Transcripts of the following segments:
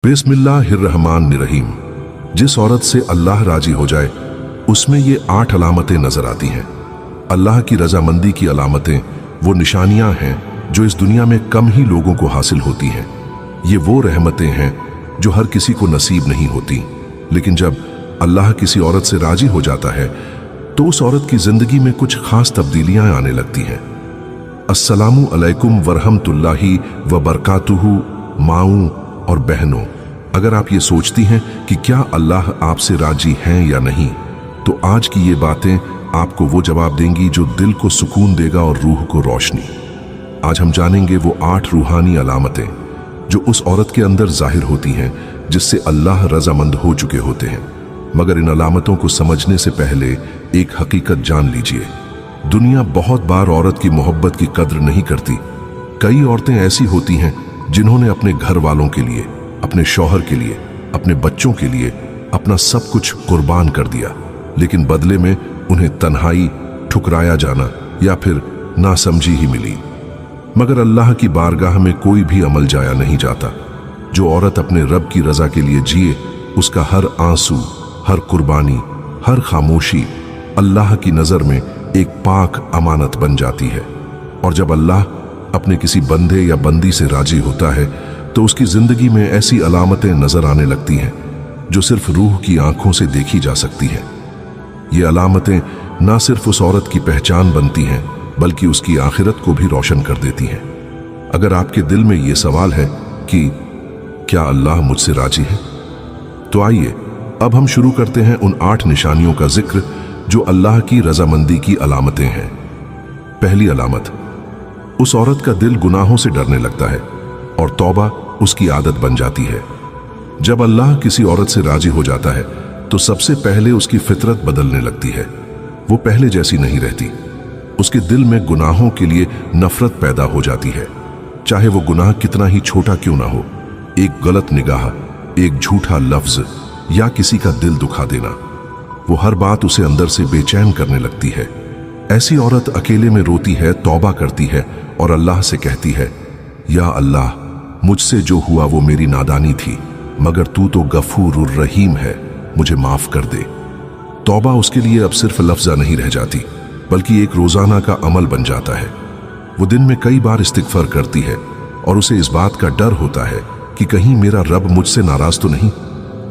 बिस्मिल्लाहिर्रहमानिर्रहीम। जिस औरत से अल्लाह राजी हो जाए उसमें ये 8 अलामतें नजर आती हैं। अल्लाह की रजामंदी की अलामतें वो निशानियां हैं जो इस दुनिया में कम ही लोगों को हासिल होती हैं। ये वो रहमतें हैं जो हर किसी को नसीब नहीं होती, लेकिन जब अल्लाह किसी औरत से राजी हो जाता है तो उस औरत की जिंदगी में कुछ खास तब्दीलियां आने लगती हैं। अस्सलामु अलैकुम वरहमतुल्लाहि व बरकातुहू। माऊं और बहनों, अगर आप ये सोचती हैं कि क्या अल्लाह आपसे राजी हैं या नहीं, तो आज की ये बातें आपको वो जवाब देंगी जो दिल को सुकून देगा और रूह को रोशनी। आज हम जानेंगे वो 8 रूहानी अलामतें जो उस औरत के अंदर जाहिर होती हैं जिससे अल्लाह रजामंद हो चुके होते हैं। मगर इन अलामतों को समझने से पहले एक हकीकत जान लीजिए। दुनिया बहुत बार औरत की मोहब्बत की कद्र नहीं करती। कई औरतें ऐसी होती हैं जिन्होंने अपने घर वालों के लिए, अपने शौहर के लिए, अपने बच्चों के लिए अपना सब कुछ कुर्बान कर दिया, लेकिन बदले में उन्हें तन्हाई, ठुकराया जाना या फिर नासमझी ही मिली। मगर अल्लाह की बारगाह में कोई भी अमल जाया नहीं जाता। जो औरत अपने रब की रजा के लिए जिए, उसका हर आंसू, हर कुर्बानी, हर खामोशी अल्लाह की नजर में एक पाक अमानत बन जाती है। और जब अल्लाह अपने किसी बंदे या बंदी से राजी होता है तो उसकी जिंदगी में ऐसी अलामतें नजर आने लगती हैं जो सिर्फ रूह की आंखों से देखी जा सकती हैं। ये अलामतें ना सिर्फ उस औरत की पहचान बनती हैं बल्कि उसकी आखिरत को भी रोशन कर देती हैं। अगर आपके दिल में ये सवाल है कि क्या अल्लाह मुझसे राजी है, तो आइए अब हम शुरू करते हैं उन 8 निशानियों का जिक्र जो अल्लाह की रजामंदी की अलामतें हैं। पहली अलामत, उस औरत का दिल गुनाहों से डरने लगता है और तौबा उसकी आदत बन जाती है। जब अल्लाह किसी औरत से राजी हो जाता है तो सबसे पहले उसकी फितरत बदलने लगती है। वो पहले जैसी नहीं रहती। उसके दिल में गुनाहों के लिए नफरत पैदा हो जाती है, चाहे वो गुनाह कितना ही छोटा क्यों ना हो। एक गलत निगाह, एक झूठा लफ्ज या किसी का दिल दुखा देना, वो हर बात उसे अंदर से बेचैन करने लगती है। ऐसी औरत अकेले में रोती है, तौबा करती है और अल्लाह से कहती है, या अल्लाह, मुझसे जो हुआ वो मेरी नादानी थी, मगर तू तो गफूरुर रहीम है, मुझे माफ कर दे। तौबा उसके लिए अब सिर्फ लफ्जा नहीं रह जाती बल्कि एक रोजाना का अमल बन जाता है। वो दिन में कई बार इस्तिगफार करती है और उसे इस बात का डर होता है कि कहीं मेरा रब मुझसे नाराज तो नहीं।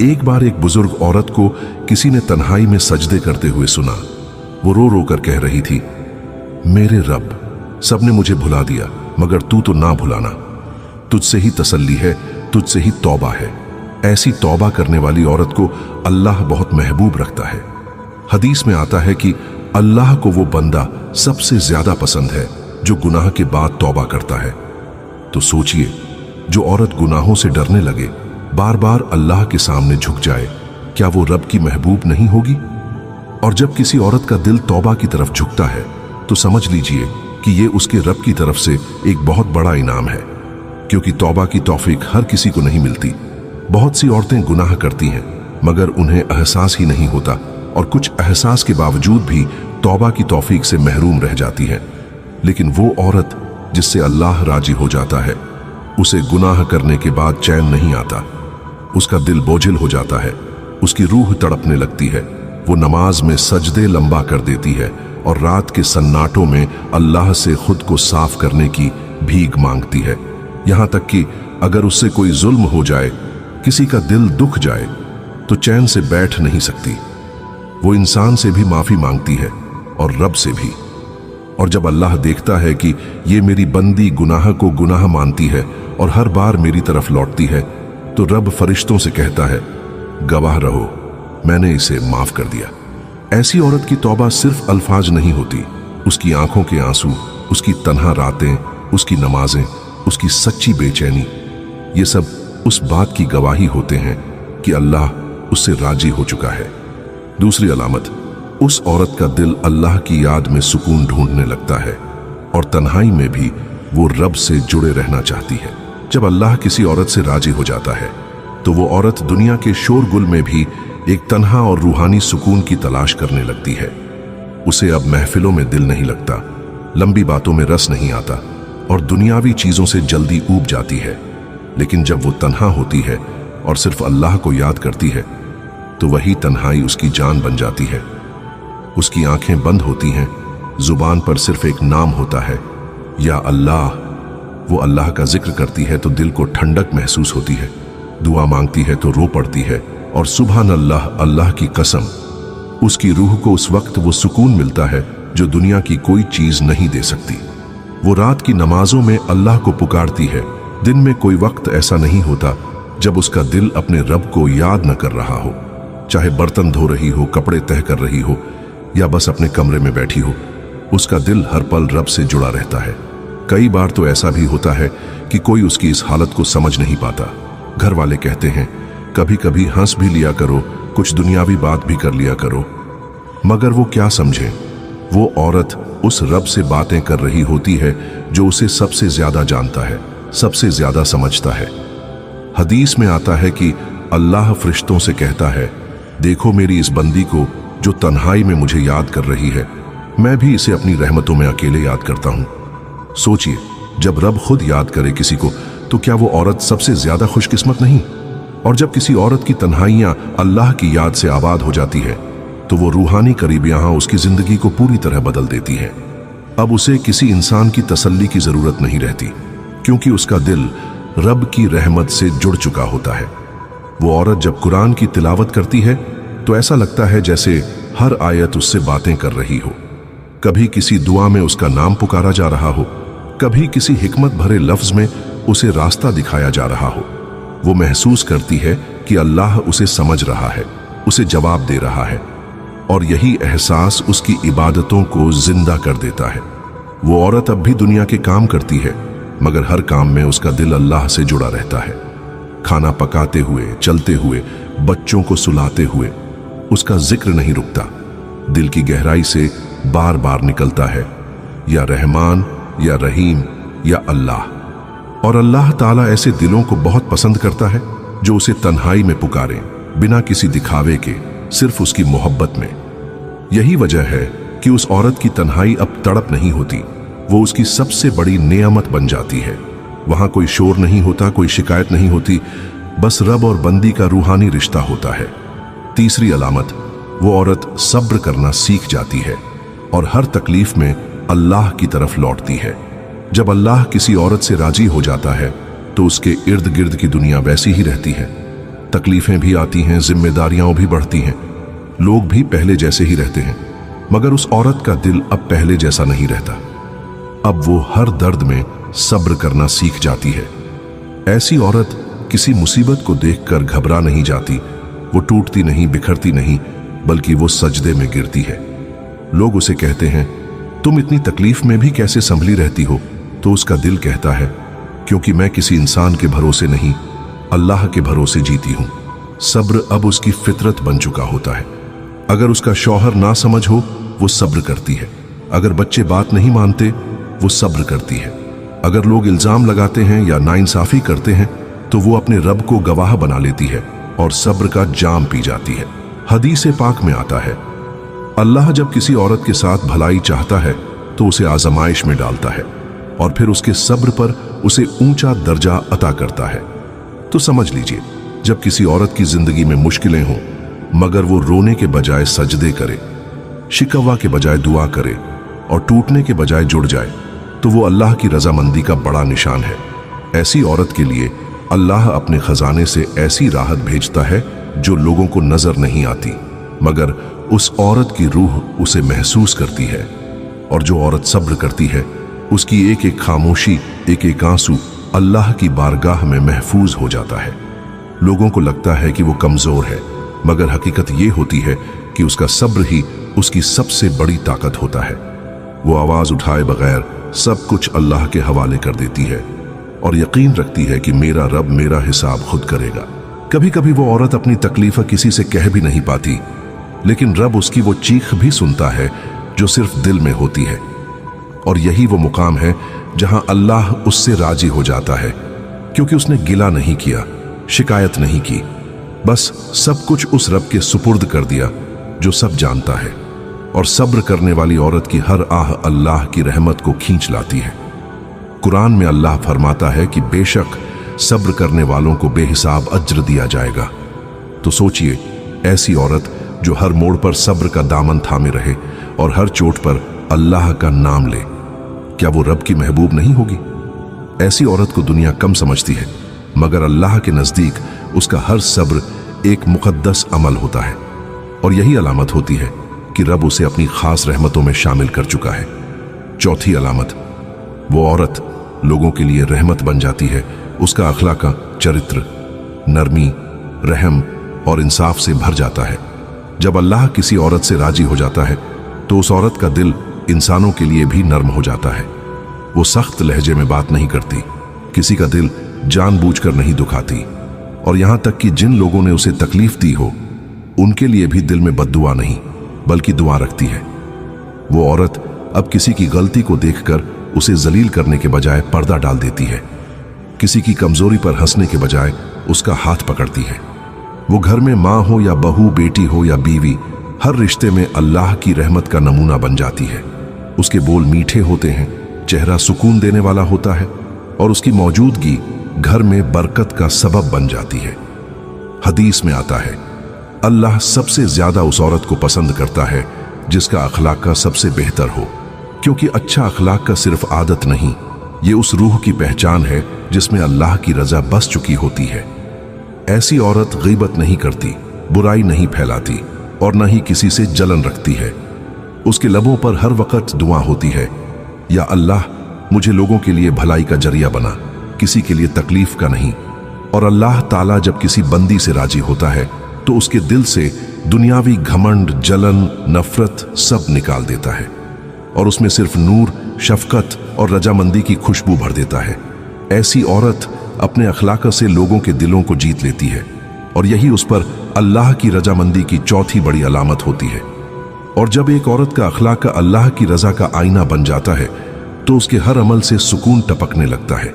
एक बार एक बुजुर्ग औरत को किसी ने तन्हाई में सजदे करते हुए सुना। वो रो रो कर कह रही थी, मेरे रब, सबने मुझे भुला दिया मगर तू तो ना भुलाना। तुझसे ही तसल्ली है, तुझसे ही तौबा है। ऐसी तौबा करने वाली औरत को अल्लाह बहुत महबूब रखता है। हदीस में आता है कि अल्लाह को वो बंदा सबसे ज्यादा पसंद है जो गुनाह के बाद तौबा करता है। तो सोचिए, जो औरत गुनाहों से डरने लगे, बार बार अल्लाह के सामने झुक जाए, क्या वो रब की महबूब नहीं होगी? और जब किसी औरत का दिल तौबा की तरफ झुकता है तो समझ लीजिए कि ये उसके रब की तरफ से एक बहुत बड़ा इनाम है, क्योंकि तौबा की तौफीक हर किसी को नहीं मिलती। बहुत सी औरतें गुनाह करती हैं मगर उन्हें एहसास ही नहीं होता, और कुछ एहसास के बावजूद भी तौबा की तौफीक से महरूम रह जाती हैं। लेकिन वो औरत जिससे अल्लाह राजी हो जाता है, उसे गुनाह करने के बाद चैन नहीं आता। उसका दिल बोझिल हो जाता है, उसकी रूह तड़पने लगती है। वो नमाज में सजदे लंबा कर देती है और रात के सन्नाटों में अल्लाह से खुद को साफ करने की भीख मांगती है। यहां तक कि अगर उससे कोई जुल्म हो जाए, किसी का दिल दुख जाए, तो चैन से बैठ नहीं सकती। वो इंसान से भी माफी मांगती है और रब से भी। और जब अल्लाह देखता है कि ये मेरी बंदी गुनाह को गुनाह मानती है और हर बार मेरी तरफ लौटती है, तो रब फरिश्तों से कहता है, गवाह रहो, मैंने इसे माफ कर दिया। ऐसी औरत की तौबा सिर्फ अल्फाज नहीं होती। उसकी आंखों के आंसू, उसकी तन्हा रातें, उसकी नमाजें, उसकी सच्ची बेचैनी, ये सब उस बात की गवाही होते हैं कि अल्लाह उससे राजी हो चुका है। दूसरी अलामत, उस औरत का दिल अल्लाह की याद में सुकून ढूंढने लगता है और तन्हाई में भी वो रब से जुड़े रहना चाहती है। जब अल्लाह किसी औरत से राजी हो जाता है तो वो औरत दुनिया के शोरगुल में भी एक तन्हा और रूहानी सुकून की तलाश करने लगती है। उसे अब महफिलों में दिल नहीं लगता, लंबी बातों में रस नहीं आता और दुनियावी चीजों से जल्दी ऊब जाती है। लेकिन जब वो तन्हा होती है और सिर्फ अल्लाह को याद करती है तो वही तन्हाई उसकी जान बन जाती है। उसकी आंखें बंद होती हैं, जुबान पर सिर्फ एक नाम होता है, या अल्लाह। वो अल्लाह का जिक्र करती है तो दिल को ठंडक महसूस होती है, दुआ मांगती है तो रो पड़ती है, और सुभान अल्लाह, अल्लाह की कसम, उसकी रूह को उस वक्त वो सुकून मिलता है जो दुनिया की कोई चीज नहीं दे सकती। वो रात की नमाजों में अल्लाह को पुकारती है। दिन में कोई वक्त ऐसा नहीं होता जब उसका दिल अपने रब को याद न कर रहा हो, चाहे बर्तन धो रही हो, कपड़े तह कर रही हो, या बस अपने कमरे में बैठी हो। उसका दिल हर पल रब से जुड़ा रहता है। कई बार तो ऐसा भी होता है कि कोई उसकी इस हालत को समझ नहीं पाता। घर वाले कहते हैं, कभी कभी हंस भी लिया करो, कुछ दुनियावी बात भी कर लिया करो, मगर वो क्या समझे। वो औरत उस रब से बातें कर रही होती है जो उसे सबसे ज्यादा जानता है, सबसे ज्यादा समझता है। हदीस में आता है कि अल्लाह फरिश्तों से कहता है, देखो मेरी इस बंदी को जो तन्हाई में मुझे याद कर रही है, मैं भी इसे अपनी रहमतों में अकेले याद करता हूं। सोचिए, जब रब खुद याद करे किसी को तो क्या वो औरत सबसे ज्यादा खुशकिस्मत नहीं? और जब किसी औरत की तन्हाइयां अल्लाह की याद से आबाद हो जाती है तो वो रूहानी करीबियां उसकी जिंदगी को पूरी तरह बदल देती है। अब उसे किसी इंसान की तसल्ली की जरूरत नहीं रहती, क्योंकि उसका दिल रब की रहमत से जुड़ चुका होता है। वो औरत जब कुरान की तिलावत करती है तो ऐसा लगता है जैसे हर आयत उससे बातें कर रही हो। कभी किसी दुआ में उसका नाम पुकारा जा रहा हो, कभी किसी हिकमत भरे लफ्ज में उसे रास्ता दिखाया जा रहा हो। वो महसूस करती है कि अल्लाह उसे समझ रहा है, उसे जवाब दे रहा है, और यही एहसास उसकी इबादतों को जिंदा कर देता है। वो औरत अब भी दुनिया के काम करती है, मगर हर काम में उसका दिल अल्लाह से जुड़ा रहता है। खाना पकाते हुए, चलते हुए, बच्चों को सुलाते हुए उसका जिक्र नहीं रुकता। दिल की गहराई से बार बार निकलता है, या रहमान, या रहीम, या अल्लाह। और अल्लाह ताला ऐसे दिलों को बहुत पसंद करता है जो उसे तन्हाई में पुकारें, बिना किसी दिखावे के, सिर्फ उसकी मोहब्बत में। यही वजह है कि उस औरत की तन्हाई अब तड़प नहीं होती, वो उसकी सबसे बड़ी नेमत बन जाती है। वहां कोई शोर नहीं होता, कोई शिकायत नहीं होती, बस रब और बंदी का रूहानी रिश्ता होता है। तीसरी अलामत, वो औरत सब्र करना सीख जाती है और हर तकलीफ में अल्लाह की तरफ लौटती है। जब अल्लाह किसी औरत से राजी हो जाता है तो उसके इर्द गिर्द की दुनिया वैसी ही रहती है। तकलीफें भी आती हैं, जिम्मेदारियां भी बढ़ती हैं, लोग भी पहले जैसे ही रहते हैं, मगर उस औरत का दिल अब पहले जैसा नहीं रहता। अब वो हर दर्द में सब्र करना सीख जाती है। ऐसी औरत किसी मुसीबत को देखकर घबरा नहीं जाती, वो टूटती नहीं, बिखरती नहीं, बल्कि वो सजदे में गिरती है। लोग उसे कहते हैं, तुम इतनी तकलीफ में भी कैसे संभली रहती हो? तो उसका दिल कहता है, क्योंकि मैं किसी इंसान के भरोसे नहीं, अल्लाह के भरोसे जीती हूं। सब्र अब उसकी फितरत बन चुका होता है। अगर उसका शौहर ना समझ हो, वो सब्र करती है। अगर बच्चे बात नहीं मानते, वो सब्र करती है। अगर लोग इल्जाम लगाते हैं या नाइंसाफी करते हैं तो वो अपने रब को गवाह बना लेती है और सब्र का जाम पी जाती है। हदीस पाक में आता है, अल्लाह जब किसी औरत के साथ भलाई चाहता है तो उसे आजमाइश में डालता है और फिर उसके सब्र पर उसे ऊंचा दर्जा अता करता है। तो समझ लीजिए, जब किसी औरत की जिंदगी में मुश्किलें हों मगर वो रोने के बजाय सजदे करे, शिकवा के बजाय दुआ करे और टूटने के बजाय जुड़ जाए, तो वो अल्लाह की रजामंदी का बड़ा निशान है। ऐसी औरत के लिए अल्लाह अपने खजाने से ऐसी राहत भेजता है जो लोगों को नजर नहीं आती, मगर उस औरत की रूह उसे महसूस करती है। और जो औरत सब्र करती है, उसकी एक एक खामोशी, एक एक आंसू अल्लाह की बारगाह में महफूज हो जाता है। लोगों को लगता है कि वो कमजोर है, मगर हकीकत ये होती है कि उसका सब्र ही उसकी सबसे बड़ी ताकत होता है। वो आवाज उठाए बगैर सब कुछ अल्लाह के हवाले कर देती है और यकीन रखती है कि मेरा रब मेरा हिसाब खुद करेगा। कभी कभी वो औरत अपनी तकलीफ किसी से कह भी नहीं पाती, लेकिन रब उसकी वो चीख भी सुनता है जो सिर्फ दिल में होती है। और यही वो मुकाम है जहां अल्लाह उससे राजी हो जाता है, क्योंकि उसने गिला नहीं किया, शिकायत नहीं की, बस सब कुछ उस रब के सुपुर्द कर दिया जो सब जानता है। और सब्र करने वाली औरत की हर आह अल्लाह की रहमत को खींच लाती है। कुरान में अल्लाह फरमाता है कि बेशक सब्र करने वालों को बेहिसाब अज्र दिया जाएगा। तो सोचिए, ऐसी औरत जो हर मोड़ पर सब्र का दामन थामे रहे और हर चोट पर अल्लाह का नाम ले, क्या वो रब की महबूब नहीं होगी? ऐसी औरत को दुनिया कम समझती है, मगर अल्लाह के नजदीक उसका हर सब्र एक मुकद्दस अमल होता है। और यही अलामत होती है कि रब उसे अपनी खास रहमतों में शामिल कर चुका है। चौथी अलामत, वो औरत लोगों के लिए रहमत बन जाती है। उसका अखलाक का चरित्र नरमी, रहम और इंसाफ से भर जाता है। जब अल्लाह किसी औरत से राजी हो जाता है तो उस औरत का दिल इंसानों के लिए भी नर्म हो जाता है। वो सख्त लहजे में बात नहीं करती, किसी का दिल जानबूझकर नहीं दुखाती, और यहां तक कि जिन लोगों ने उसे तकलीफ दी हो उनके लिए भी दिल में बद्दुआ नहीं बल्कि दुआ रखती है। वो औरत अब किसी की गलती को देखकर उसे जलील करने के बजाय पर्दा डाल देती है। किसी की कमजोरी पर हंसने के बजाय उसका हाथ पकड़ती है। वो घर में माँ हो या बहू, बेटी हो या बीवी, हर रिश्ते में अल्लाह की रहमत का नमूना बन जाती है। उसके बोल मीठे होते हैं, चेहरा सुकून देने वाला होता है और उसकी मौजूदगी घर में बरकत का सबब बन जाती है। हदीस में आता है, अल्लाह सबसे ज्यादा उस औरत को पसंद करता है जिसका अखलाक का सबसे बेहतर हो, क्योंकि अच्छा अखलाक का सिर्फ आदत नहीं, ये उस रूह की पहचान है जिसमें अल्लाह की रजा बस चुकी होती है। ऐसी औरत गीबत नहीं करती, बुराई नहीं फैलाती और न ही किसी से जलन रखती है। उसके लबों पर हर वक्त दुआ होती है, या अल्लाह मुझे लोगों के लिए भलाई का जरिया बना, किसी के लिए तकलीफ का नहीं। और अल्लाह ताला जब किसी बंदी से राजी होता है तो उसके दिल से दुनियावी घमंड, जलन, नफरत सब निकाल देता है और उसमें सिर्फ नूर, शफकत और रजामंदी की खुशबू भर देता है। ऐसी औरत अपने अखलाक से लोगों के दिलों को जीत लेती है और यही उस पर अल्लाह की रजामंदी की चौथी बड़ी अलामत होती है। और जब एक औरत का अखलाक अल्लाह की रजा का आईना बन जाता है तो उसके हर अमल से सुकून टपकने लगता है,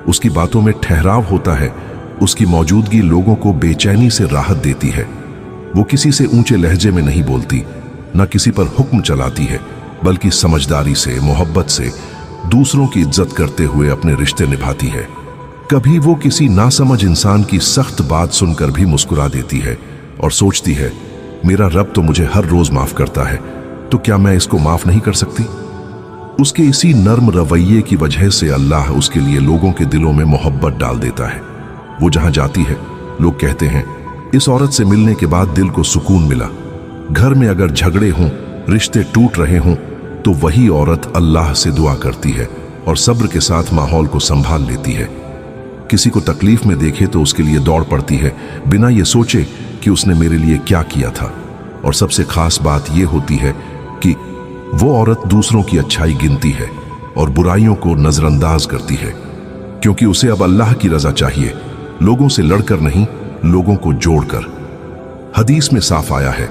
उसकी बातों में ठहराव होता है, उसकी मौजूदगी लोगों को बेचैनी से राहत देती है। वो किसी से ऊंचे लहजे में नहीं बोलती, न किसी पर हुक्म चलाती है, बल्कि समझदारी से, मोहब्बत से, दूसरों की इज्जत करते हुए अपने रिश्ते निभाती है। कभी वो किसी नासमझ इंसान की सख्त बात सुनकर भी मुस्कुरा देती है और सोचती है, मेरा रब तो मुझे हर रोज माफ करता है, तो क्या मैं इसको माफ नहीं कर सकती? उसके इसी नर्म रवैये की वजह से अल्लाह उसके लिए लोगों के दिलों में मोहब्बत डाल देता है। वो जहां जाती है लोग कहते हैं, इस औरत से मिलने के बाद दिल को सुकून मिला। घर में अगर झगड़े हों, रिश्ते टूट रहे हों, तो वही औरत अल्लाह से दुआ करती है और सब्र के साथ माहौल को संभाल लेती है। किसी को तकलीफ में देखे तो उसके लिए दौड़ पड़ती है, बिना ये सोचे कि उसने मेरे लिए क्या किया था। और सबसे खास बात यह होती है कि वो औरत दूसरों की अच्छाई गिनती है और बुराइयों को नजरअंदाज करती है, क्योंकि उसे अब अल्लाह की रजा चाहिए, लोगों से लड़कर नहीं, लोगों को जोड़कर। हदीस में साफ आया है,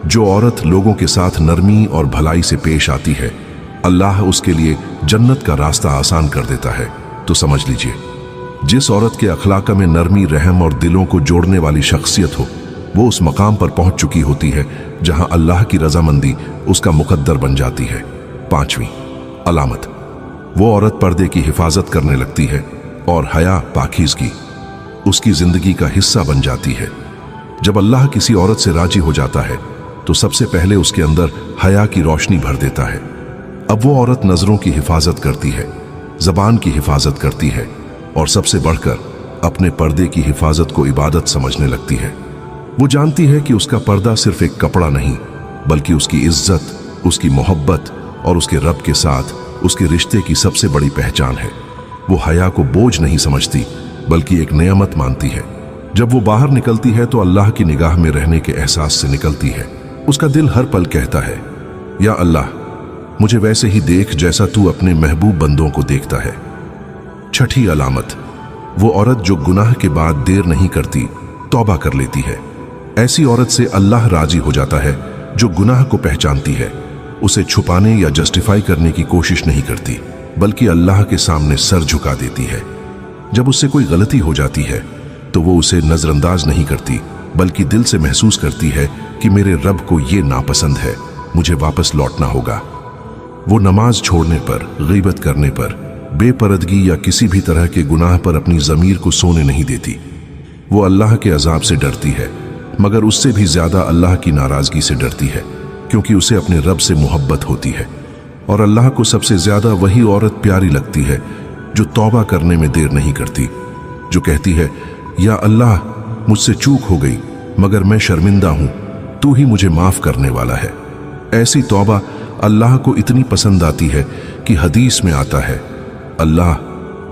जो औरत लोगों के साथ नरमी और भलाई से पेश आती है, अल्लाह उसके लिए जन्नत का रास्ता आसान कर देता है। तो समझ लीजिए, जिस औरत के अखलाक में नरमी, रहम और दिलों को जोड़ने वाली शख्सियत हो, वो उस मकाम पर पहुंच चुकी होती है जहां अल्लाह की रजामंदी उसका मुकद्दर बन जाती है। पांचवी अलामत, वो औरत पर्दे की हिफाजत करने लगती है और हया, पाकीज़गी उसकी जिंदगी का हिस्सा बन जाती है। जब अल्लाह किसी औरत से राजी हो जाता है तो सबसे पहले उसके अंदर हया की रोशनी भर देता है। अब वो औरत नजरों की हिफाजत करती है, जबान की हिफाजत करती है और सबसे बढ़कर अपने पर्दे की हिफाजत को इबादत समझने लगती है। वो जानती है कि उसका पर्दा सिर्फ एक कपड़ा नहीं, बल्कि उसकी इज्जत, उसकी मोहब्बत और उसके रब के साथ उसके रिश्ते की सबसे बड़ी पहचान है। वो हया को बोझ नहीं समझती, बल्कि एक नेमत मानती है। जब वो बाहर निकलती है तो अल्लाह की निगाह में रहने के एहसास से निकलती है। उसका दिल हर पल कहता है, या अल्लाह, मुझे वैसे ही देख जैसा तू अपने महबूब बंदों को देखता है। छठी अलामत, वो औरत जो गुनाह के बाद देर नहीं करती, तौबा कर लेती है। ऐसी औरत से अल्लाह राजी हो जाता है जो गुनाह को पहचानती है, उसे छुपाने या जस्टिफाई करने की कोशिश नहीं करती, बल्कि अल्लाह के सामने सर झुका देती है। जब उससे कोई गलती हो जाती है तो वो उसे नजरअंदाज नहीं करती, बल्कि दिल से महसूस करती है कि मेरे रब को ये नापसंद है, मुझे वापस लौटना होगा। वो नमाज छोड़ने पर, गीबत करने पर, बेपरदगी या किसी भी तरह के गुनाह पर अपनी ज़मीर को सोने नहीं देती। वो अल्लाह के अजाब से डरती है, मगर उससे भी ज़्यादा अल्लाह की नाराज़गी से डरती है, क्योंकि उसे अपने रब से मोहब्बत होती है। और अल्लाह को सबसे ज़्यादा वही औरत प्यारी लगती है जो तौबा करने में देर नहीं करती, जो कहती है, या अल्लाह, मुझसे चूक हो गई, मगर मैं शर्मिंदा हूँ, तू ही मुझे माफ़ करने वाला है। ऐसी तौबा अल्लाह को इतनी पसंद आती है कि हदीस में आता है, अल्लाह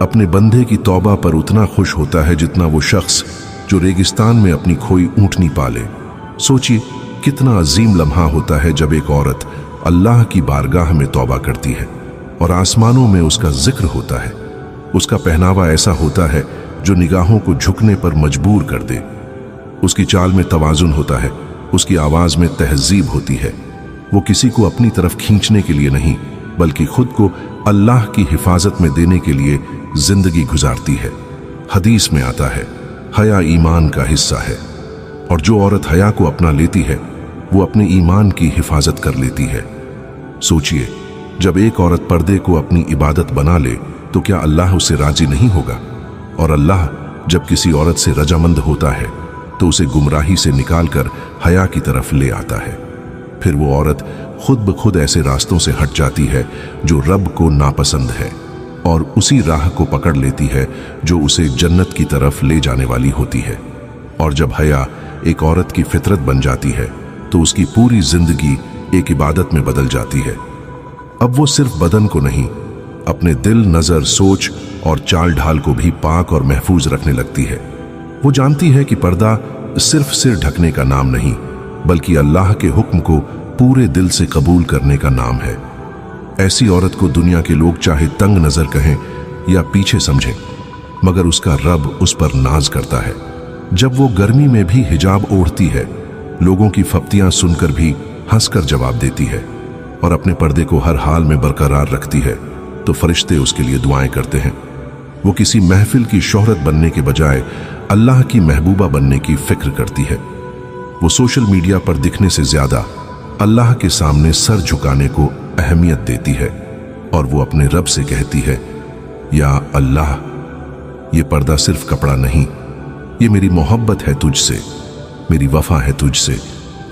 अपने बंदे की तौबा पर उतना खुश होता है जितना वो शख्स जो रेगिस्तान में अपनी खोई ऊँटनी पाले। सोचिए कितना अजीम लम्हा होता है जब एक औरत अल्लाह की बारगाह में तौबा करती है और आसमानों में उसका जिक्र होता है। उसका पहनावा ऐसा होता है जो निगाहों को झुकने पर मजबूर कर दे। उसकी चाल में तवाजुन होता है, उसकी आवाज़ में तहजीब होती है। वो किसी को अपनी तरफ खींचने के लिए नहीं, बल्कि खुद को अल्लाह की हिफाजत में देने के लिए जिंदगी गुजारती है। हदीस में आता है, हया ईमान का हिस्सा है, और जो औरत हया को अपना लेती है वो अपने ईमान की हिफाजत कर लेती है। सोचिए, जब एक औरत पर्दे को अपनी इबादत बना ले तो क्या अल्लाह उससे राजी नहीं होगा? और अल्लाह जब किसी औरत से रजामंद होता है तो उसे गुमराही से निकालकर हया की तरफ ले आता है। फिर वो औरत खुद ब खुद ऐसे रास्तों से हट जाती है जो रब को नापसंद है, और उसी राह को पकड़ लेती है जो उसे जन्नत की तरफ ले जाने वाली होती है। और जब हया एक औरत की फितरत बन जाती है तो उसकी पूरी जिंदगी एक इबादत में बदल जाती है। अब वो सिर्फ बदन को नहीं, अपने दिल, नजर, सोच और चाल ढाल को भी पाक और महफूज रखने लगती है। वो जानती है कि पर्दा सिर्फ सिर ढकने का नाम नहीं, बल्कि अल्लाह के हुक्म को पूरे दिल से कबूल करने का नाम है। ऐसी औरत को दुनिया के लोग चाहे तंग नजर कहें या पीछे समझें, मगर उसका रब उस पर नाज करता है। जब वो गर्मी में भी हिजाब ओढ़ती है, लोगों की फप्तियां सुनकर भी हंसकर जवाब देती है, और अपने पर्दे को हर हाल में बरकरार रखती है, तो फरिश्ते उसके लिए दुआएं करते हैं। वो किसी महफिल की शोहरत बनने के बजाय अल्लाह की महबूबा बनने की फिक्र करती है। वो सोशल मीडिया पर दिखने से ज्यादा अल्लाह के सामने सर झुकाने को अहमियत देती है, और वो अपने रब से कहती है, या अल्लाह, ये पर्दा सिर्फ कपड़ा नहीं, ये मेरी मोहब्बत है तुझसे, मेरी वफा है तुझसे,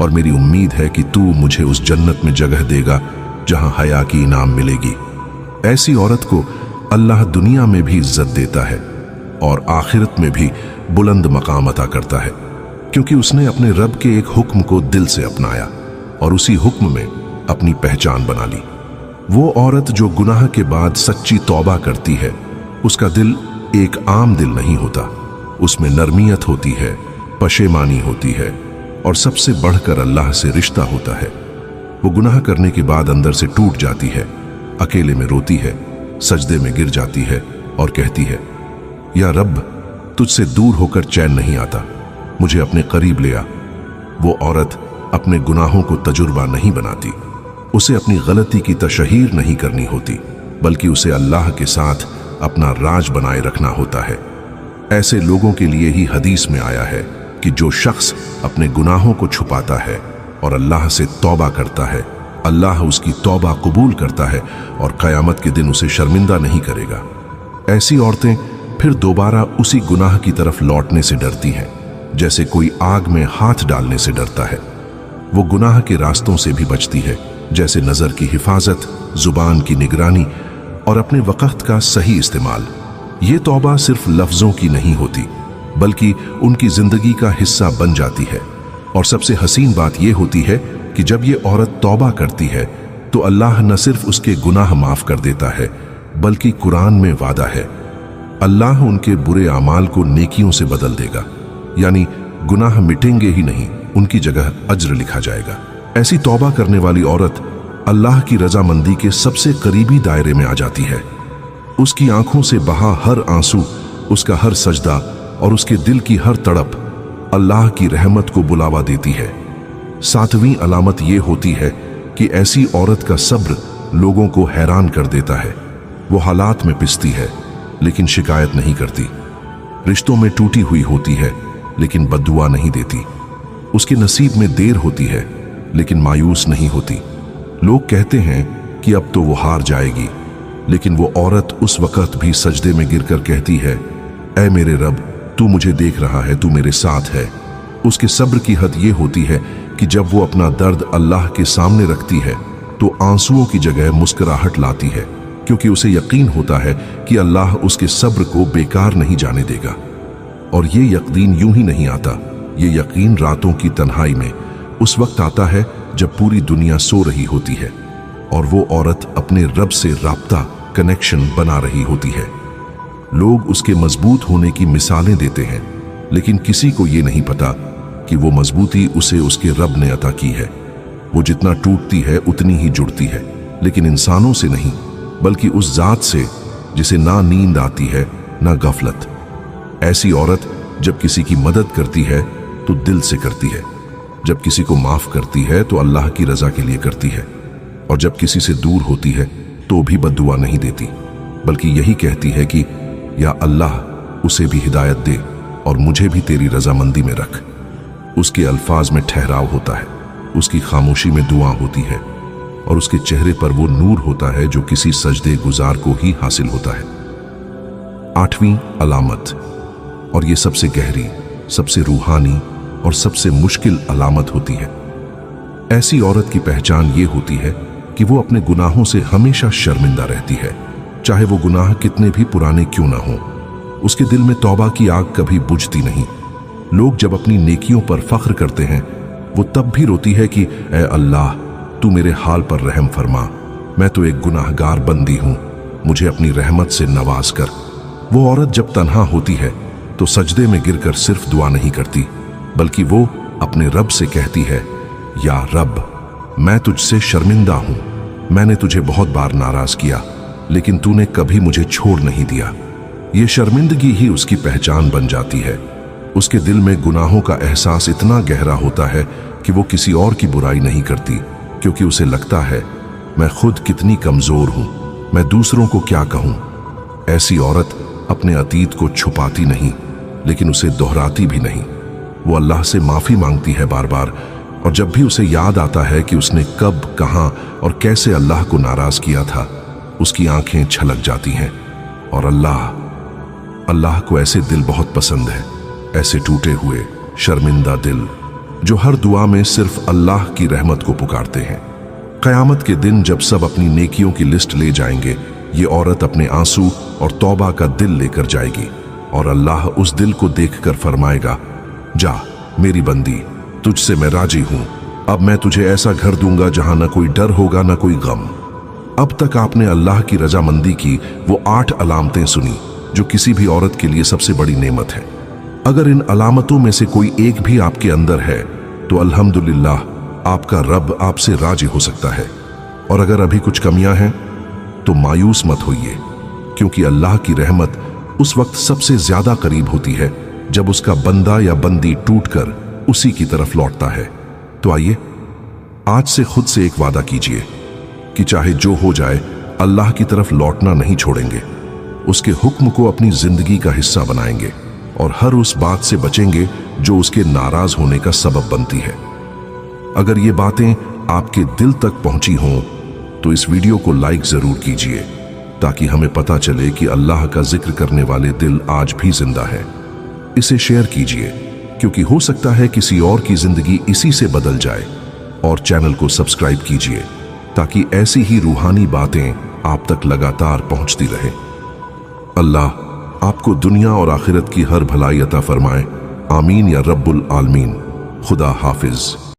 और मेरी उम्मीद है कि तू मुझे उस जन्नत में जगह देगा जहां हया की इनाम मिलेगी। ऐसी औरत को अल्लाह दुनिया में भी इज्जत देता है और आखिरत में भी बुलंद मकाम अता करता है, क्योंकि उसने अपने रब के एक हुक्म को दिल से अपनाया और उसी हुक्म में अपनी पहचान बना ली। वो औरत जो गुनाह के बाद सच्ची तौबा करती है, उसका दिल एक आम दिल नहीं होता, उसमें नरमियत होती है, पशेमानी होती है, और सबसे बढ़कर अल्लाह से रिश्ता होता है। वो गुनाह करने के बाद अंदर से टूट जाती है, अकेले में रोती है, सजदे में गिर जाती है और कहती है, या रब, तुझसे दूर होकर चैन नहीं आता, मुझे अपने करीब ले आ। वो औरत अपने गुनाहों को तजुर्बा नहीं बनाती, उसे अपनी गलती की तशहीर नहीं करनी होती, बल्कि उसे अल्लाह के साथ अपना राज बनाए रखना होता है। ऐसे लोगों के लिए ही हदीस में आया है कि जो शख्स अपने गुनाहों को छुपाता है और अल्लाह से तौबा करता है, अल्लाह उसकी तौबा कबूल करता है और क़यामत के दिन उसे शर्मिंदा नहीं करेगा। ऐसी औरतें फिर दोबारा उसी गुनाह की तरफ लौटने से डरती हैं, जैसे कोई आग में हाथ डालने से डरता है। वो गुनाह के रास्तों से भी बचती है, जैसे नज़र की हिफाजत, जुबान की निगरानी और अपने वक़्त का सही इस्तेमाल। ये तौबा सिर्फ लफ्ज़ों की नहीं होती, बल्कि उनकी ज़िंदगी का हिस्सा बन जाती है। और सबसे हसीन बात यह होती है कि जब ये औरत तौबा करती है तो अल्लाह न सिर्फ उसके गुनाह माफ़ कर देता है, बल्कि कुरान में वादा है, अल्लाह उनके बुरे आमाल को नेकियों से बदल देगा, यानी गुनाह मिटेंगे ही नहीं, उनकी जगह अज्र लिखा जाएगा। ऐसी तौबा करने वाली औरत अल्लाह की रजामंदी के सबसे करीबी दायरे में आ जाती है। उसकी आंखों से बहा हर आंसू, उसका हर सजदा और उसके दिल की हर तड़प अल्लाह की रहमत को बुलावा देती है। सातवीं अलामत ये होती है कि ऐसी औरत का सब्र लोगों को हैरान कर देता है। वो हालात में पिसती है लेकिन शिकायत नहीं करती, रिश्तों में टूटी हुई होती है लेकिन बद्दुआ नहीं देती, उसके नसीब में देर होती है लेकिन मायूस नहीं होती। लोग कहते हैं कि अब तो वो हार जाएगी, लेकिन वो औरत उस वक्त भी सजदे में गिरकर कहती है, ऐ मेरे रब, तू मुझे देख रहा है, तू मेरे साथ है। उसके सब्र की हद ये होती है कि जब वो अपना दर्द अल्लाह के सामने रखती है तो आंसुओं की जगह मुस्कुराहट लाती है, क्योंकि उसे यकीन होता है कि अल्लाह उसके सब्र को बेकार नहीं जाने देगा। और ये यकीन यूं ही नहीं आता, ये यकीन रातों की तन्हाई में उस वक्त आता है जब पूरी दुनिया सो रही होती है और वो औरत अपने रब से राब्ता, कनेक्शन बना रही होती है। लोग उसके मजबूत होने की मिसालें देते हैं, लेकिन किसी को ये नहीं पता कि वो मजबूती उसे उसके रब ने अता की है। वो जितना टूटती है उतनी ही जुड़ती है, लेकिन इंसानों से नहीं, बल्कि उस जात से जिसे ना नींद आती है ना गफलत। ऐसी औरत जब किसी की मदद करती है तो दिल से करती है, जब किसी को माफ करती है तो अल्लाह की रजा के लिए करती है, और जब किसी से दूर होती है तो भी बद्दुआ नहीं देती, बल्कि यही कहती है कि या अल्लाह, उसे भी हिदायत दे और मुझे भी तेरी रजामंदी में रख। उसके अल्फाज में ठहराव होता है, उसकी खामोशी में दुआ होती है, और उसके चेहरे पर वो नूर होता है जो किसी सजदे गुजार को ही हासिल होता है। 8वीं अलामत, और ये सबसे गहरी, सबसे रूहानी और सबसे मुश्किल अलामत होती है। ऐसी औरत की पहचान ये होती है कि वो अपने गुनाहों से हमेशा शर्मिंदा रहती है, चाहे वो गुनाह कितने भी पुराने क्यों ना हो। उसके दिल में तौबा की आग कभी बुझती नहीं। लोग जब अपनी नेकियों पर फख्र करते हैं, वो तब भी रोती है कि ऐ अल्लाह, तू मेरे हाल पर रहम फरमा, मैं तो एक गुनाहगार बंदी हूं, मुझे अपनी रहमत से नवाज कर। वो औरत जब तन्हा होती है तो सजदे में गिरकर सिर्फ दुआ नहीं करती, बल्कि वो अपने रब से कहती है, या रब, मैं तुझसे शर्मिंदा हूं, मैंने तुझे बहुत बार नाराज किया, लेकिन तूने कभी मुझे छोड़ नहीं दिया। ये शर्मिंदगी ही उसकी पहचान बन जाती है। उसके दिल में गुनाहों का एहसास इतना गहरा होता है कि वो किसी और की बुराई नहीं करती, क्योंकि उसे लगता है, मैं खुद कितनी कमजोर हूं, मैं दूसरों को क्या कहूं। ऐसी औरत अपने अतीत को छुपाती नहीं, लेकिन उसे दोहराती भी नहीं। वो अल्लाह से माफी मांगती है बार बार, और जब भी उसे याद आता है कि उसने कब, कहां और कैसे अल्लाह को नाराज किया था, उसकी आंखें छलक जाती हैं। और अल्लाह को ऐसे दिल बहुत पसंद है, ऐसे टूटे हुए शर्मिंदा दिल जो हर दुआ में सिर्फ अल्लाह की रहमत को पुकारते हैं। क़यामत के दिन जब सब अपनी नेकियों की लिस्ट ले जाएंगे, ये औरत अपने आंसू और तौबा का दिल लेकर जाएगी, और अल्लाह उस दिल को देखकर फरमाएगा, जा मेरी बंदी, तुझसे मैं राजी हूं, अब मैं तुझे ऐसा घर दूंगा जहां न कोई डर होगा न कोई गम। अब तक आपने अल्लाह की रजामंदी की वो 8 अलामतें सुनी, जो किसी भी औरत के लिए सबसे बड़ी नेमत है। अगर इन अलामतों में से कोई एक भी आपके अंदर है तो अल्हम्दुलिल्लाह, आपका रब आपसे राजी हो सकता है। और अगर अभी कुछ कमियां हैं तो मायूस मत होइए, क्योंकि अल्लाह की रहमत उस वक्त सबसे ज्यादा करीब होती है जब उसका बंदा या बंदी टूटकर उसी की तरफ लौटता है। तो आइए आज से खुद से एक वादा कीजिए कि चाहे जो हो जाए, अल्लाह की तरफ लौटना नहीं छोड़ेंगे, उसके हुक्म को अपनी जिंदगी का हिस्सा बनाएंगे, और हर उस बात से बचेंगे जो उसके नाराज होने का सबब बनती है। अगर ये बातें आपके दिल तक पहुंची हों तो इस वीडियो को लाइक जरूर कीजिए, ताकि हमें पता चले कि अल्लाह का जिक्र करने वाले दिल आज भी जिंदा है। इसे शेयर कीजिए, क्योंकि हो सकता है किसी और की जिंदगी इसी से बदल जाए। और चैनल को सब्सक्राइब कीजिए ताकि ऐसी ही रूहानी बातें आप तक लगातार पहुंचती रहे। अल्लाह आपको दुनिया और आखिरत की हर भलाई अता फरमाए। आमीन या रब्बुल आलमीन। खुदा हाफिज।